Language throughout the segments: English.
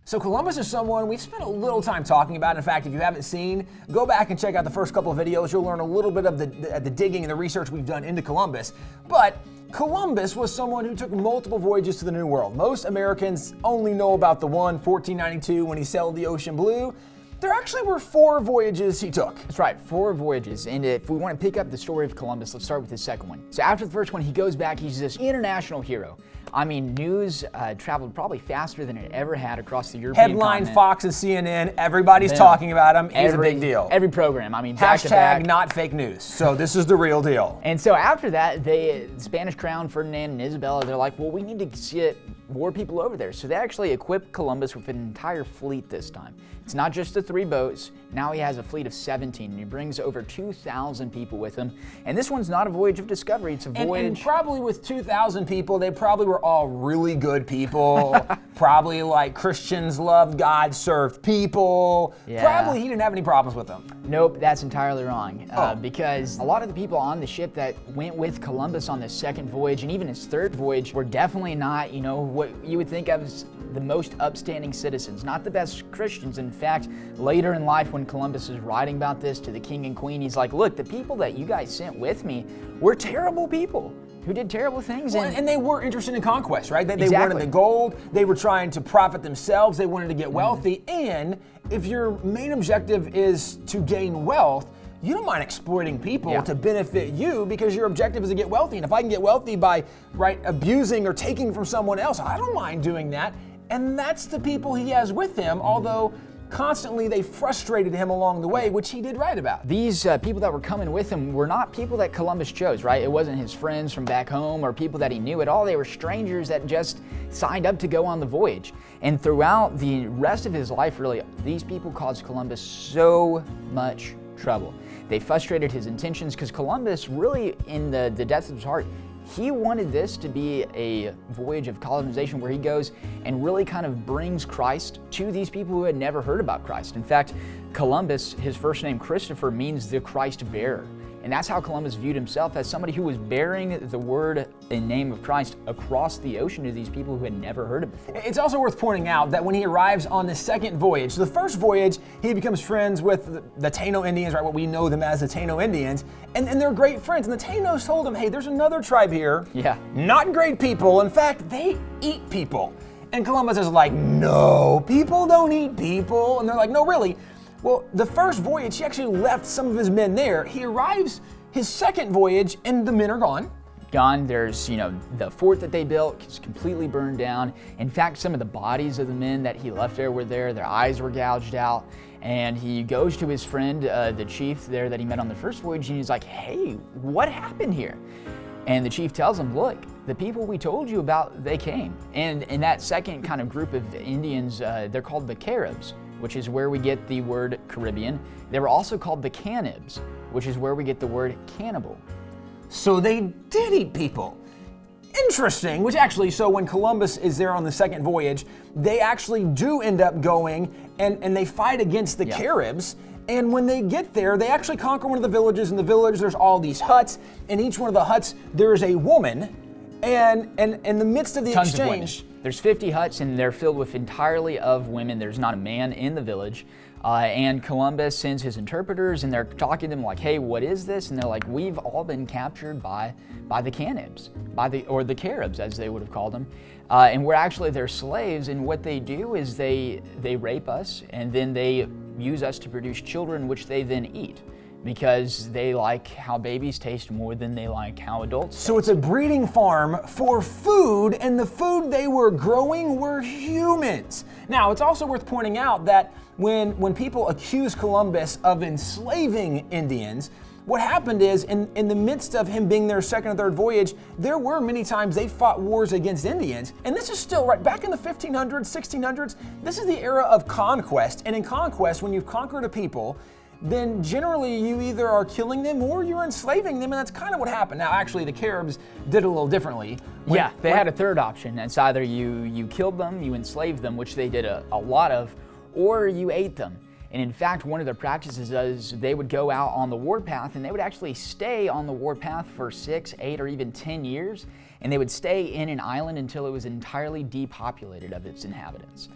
So Columbus is someone we've spent a little time talking about. In fact, if you haven't seen, go back and check out the first couple of videos. You'll learn a little bit of the digging and the research we've done into Columbus. But Columbus was someone who took multiple voyages to the New World. Most Americans only know about the one, 1492, when he sailed the ocean blue. There actually were 4 voyages he took. That's right, 4 voyages. And if we want to pick up the story of Columbus, let's start with the second one. So after the first one, he goes back, he's this international hero. I mean, news traveled probably faster than it ever had across the European Headline, continent. Fox and CNN, everybody's talking about him. He's a big deal. Every program, I mean, back to back. Hashtag not fake news. So this is the real deal. And so after that, the Spanish crown, Ferdinand and Isabella, they're like, well, we need to get more people over there. So they actually equipped Columbus with an entire fleet this time. It's not just the 3 boats. Now he has a fleet of 17, and he brings over 2,000 people with him. And this one's not a voyage of discovery, it's a voyage. And probably with 2,000 people, they probably were all really good people. Probably like Christians loved God, served people. Yeah. Probably he didn't have any problems with them. Nope, that's entirely wrong. Because a lot of the people on the ship that went with Columbus on this second voyage and even his third voyage were definitely not, what you would think of as the most upstanding citizens, not the best Christians. In fact, later in life when Columbus is writing about this to the king and queen, he's like, look, the people that you guys sent with me were terrible people who did terrible things. And they were interested in conquest, right? They Exactly. wanted the gold. They were trying to profit themselves. They wanted to get wealthy. And if your main objective is to gain wealth, you don't mind exploiting people to benefit you because your objective is to get wealthy. And if I can get wealthy by abusing or taking from someone else, I don't mind doing that. And that's the people he has with him, although constantly they frustrated him along the way, which he did write about. These people that were coming with him were not people that Columbus chose, right? It wasn't his friends from back home or people that he knew at all. They were strangers that just signed up to go on the voyage. And throughout the rest of his life, really, these people caused Columbus so much trouble. They frustrated his intentions because Columbus, really in the depths of his heart, he wanted this to be a voyage of colonization where he goes and really kind of brings Christ to these people who had never heard about Christ. In fact, Columbus, his first name Christopher, means the Christ bearer. And that's how Columbus viewed himself, as somebody who was bearing the word and name of Christ across the ocean to these people who had never heard it before. It's also worth pointing out that when he arrives on the second voyage, so the first voyage, he becomes friends with the Taino Indians, right? What we know them as the Taino Indians, and they're great friends. And the Tainos told him, hey, there's another tribe here. Yeah. Not great people. In fact, they eat people. And Columbus is like, no, people don't eat people. And they're like, no, really? Well, the first voyage, he actually left some of his men there. He arrives his second voyage, and the men are gone. Gone. There's, the fort that they built is completely burned down. In fact, some of the bodies of the men that he left there were there. Their eyes were gouged out. And he goes to his friend, the chief there that he met on the first voyage, and he's like, hey, what happened here? And the chief tells him, look, the people we told you about, they came. And in that second kind of group of Indians, they're called the Caribs, which is where we get the word Caribbean. They were also called the Cannibs, which is where we get the word cannibal. So they did eat people. Interesting, which actually, so when Columbus is there on the second voyage, they actually do end up going and they fight against the Caribs. And when they get there, they actually conquer one of the villages. In the village, there's all these huts. In each one of the huts, there's a woman. And in the midst of the Tons exchange, of women. There's 50 huts, and they're filled with entirely of women. There's not a man in the village. And Columbus sends his interpreters, and they're talking to them like, hey, what is this? And they're like, we've all been captured by the Cannibs, or the Caribs, as they would have called them. And we're actually their slaves, and what they do is they rape us, and then they use us to produce children, which they then eat, because they like how babies taste more than they like how adults taste. So it's a breeding farm for food, and the food they were growing were humans. Now, it's also worth pointing out that when people accuse Columbus of enslaving Indians, what happened is, in the midst of him being their second or third voyage, there were many times they fought wars against Indians. And this is still, right, back in the 1500s, 1600s, this is the era of conquest. And in conquest, when you've conquered a people, then generally you either are killing them or you're enslaving them, and that's kind of what happened. Now, actually, the Caribs did it a little differently. They had a third option. It's either you killed them, you enslaved them, which they did a lot of, or you ate them. And in fact, one of their practices is they would go out on the warpath, and they would actually stay on the warpath for 6, 8, or even 10 years, and they would stay in an island until it was entirely depopulated of its inhabitants.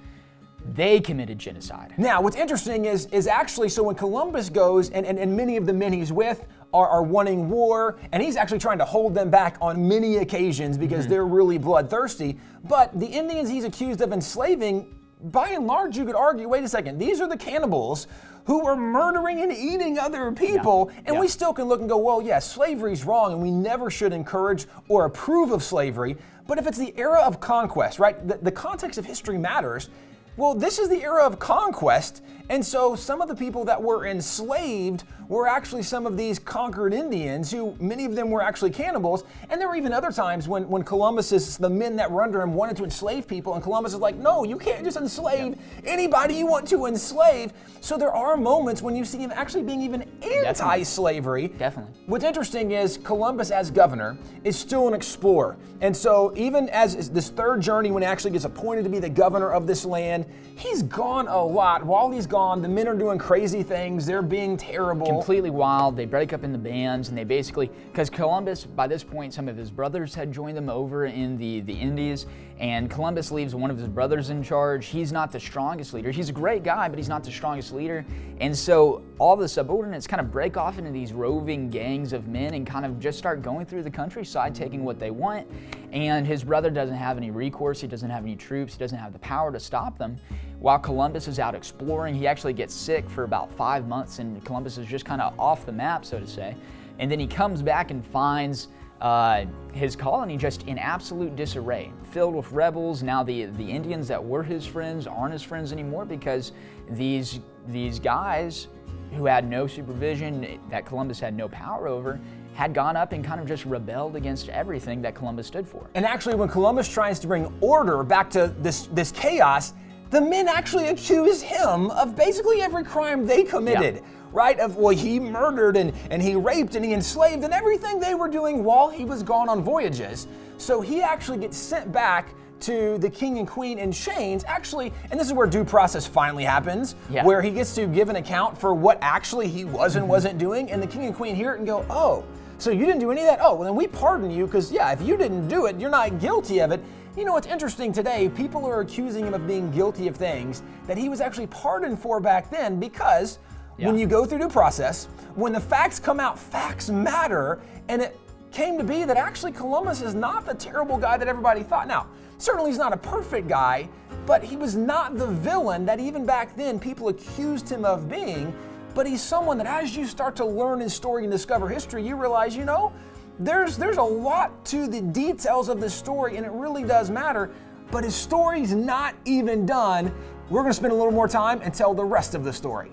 They committed genocide. Now, what's interesting is actually, so when Columbus goes, and many of the men he's with are wanting war, and he's actually trying to hold them back on many occasions because they're really bloodthirsty. But the Indians he's accused of enslaving, by and large, you could argue, wait a second, these are the cannibals who were murdering and eating other people, and we still can look and go, well, yeah, slavery's wrong, and we never should encourage or approve of slavery. But if it's the era of conquest, right, the context of history matters. Well, this is the era of conquest, and so some of the people that were enslaved were actually some of these conquered Indians, who many of them were actually cannibals. And there were even other times when the men that were under him wanted to enslave people, and Columbus is like, no, you can't just enslave anybody you want to enslave. So there are moments when you see him actually being even anti-slavery. Definitely. What's interesting is Columbus as governor is still an explorer. And so even as this third journey, when he actually gets appointed to be the governor of this land, he's gone a lot. While he's gone, the men are doing crazy things. They're being terrible. Completely wild. They break up into bands, and they basically, because Columbus, by this point, some of his brothers had joined them over in the Indies, and Columbus leaves one of his brothers in charge. He's not the strongest leader. He's a great guy, but he's not the strongest leader. And so all the subordinates kind of break off into these roving gangs of men and kind of just start going through the countryside, taking what they want. And his brother doesn't have any recourse. He doesn't have any troops. He doesn't have the power to stop them. While Columbus is out exploring, he actually gets sick for about 5 months, and Columbus is just kind of off the map, so to say. And then he comes back and finds his colony just in absolute disarray, filled with rebels. Now the Indians that were his friends aren't his friends anymore, because these guys who had no supervision, that Columbus had no power over, had gone up and kind of just rebelled against everything that Columbus stood for. And actually, when Columbus tries to bring order back to this chaos, the men actually accuse him of basically every crime they committed, right? Of, well, he murdered and he raped and he enslaved and everything they were doing while he was gone on voyages. So he actually gets sent back to the king and queen in chains, actually, and this is where due process finally happens, where he gets to give an account for what actually he was and wasn't doing, and the king and queen hear it and go, oh, so you didn't do any of that? Oh, well then we pardon you, because yeah, if you didn't do it, you're not guilty of it. You know what's interesting today, people are accusing him of being guilty of things that he was actually pardoned for back then, because when you go through due process, when the facts come out, facts matter, and it came to be that actually Columbus is not the terrible guy that everybody thought. Now, certainly he's not a perfect guy, but he was not the villain that even back then people accused him of being, but he's someone that as you start to learn his story and discover history, you realize, you know, there's a lot to the details of this story, and it really does matter, but his story's not even done. We're gonna spend a little more time and tell the rest of the story.